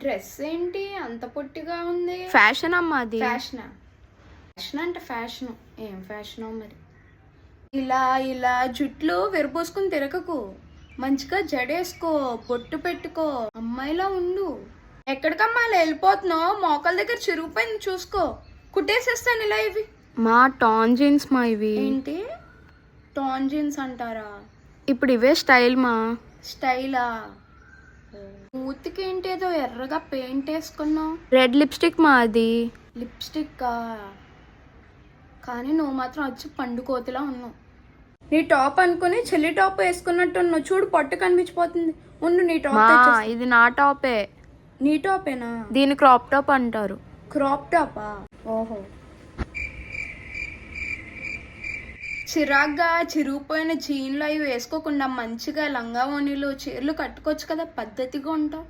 Dress ఏంటి అంత పొట్టిగా ఉంది? ఫ్యాషన్ అమ్మా అది. ఫ్యాషనా? ఫ్యాషన్ అంటే ఫ్యాషన్, ఏం ఫ్యాషనో మరి. ఇలా ఇలా జుట్లు విరబోసుకుని తిరగకు, మంచిగా జడేసుకో, బొట్టు పెట్టుకో, అమ్మాయిలా ఉండు. ఎక్కడికమ్మా ఇలా వెళ్ళిపోతున్నావు? మోకాల దగ్గర చిరిగిపోయింది చూసుకో, కుట్టేసేస్తాను ఇలా. ఇవి మా టాన్ జీన్స్ మా ఇవి. ఏంటి టాన్ జీన్స్ అంటారా? ఇప్పుడు ఇవే స్టైల్ మా. స్టైలా? మూతికి ఏంటి ఏదో ఎర్రగా పెయింట్ వేసుకున్నావు? రెడ్ లిప్స్టిక్ మా అది. లిప్స్టిక్? కానీ నువ్వు మాత్రం వచ్చి పండుకోతిలా ఉన్నావు. నీ టాప్ అనుకుని చెల్లి టాప్ వేసుకున్నట్టు ఉన్నావు చూడు, పొట్ట కనిపించిపోతుంది. ఉండు నీ టాప్ మా తెచ్చేస్తా. ఇది నా టాపే. నీ టాపేనా? దీని క్రాప్ టాప్ అంటారు. క్రాప్ టాపా? ఓహో. చిరాగ్గా చిరిగిపోయిన జీన్లు అవి వేసుకోకుండా మంచిగా లంగా ఓణీలు చీరలు కట్టుకోవచ్చు కదా, పద్ధతిగా ఉంటావు.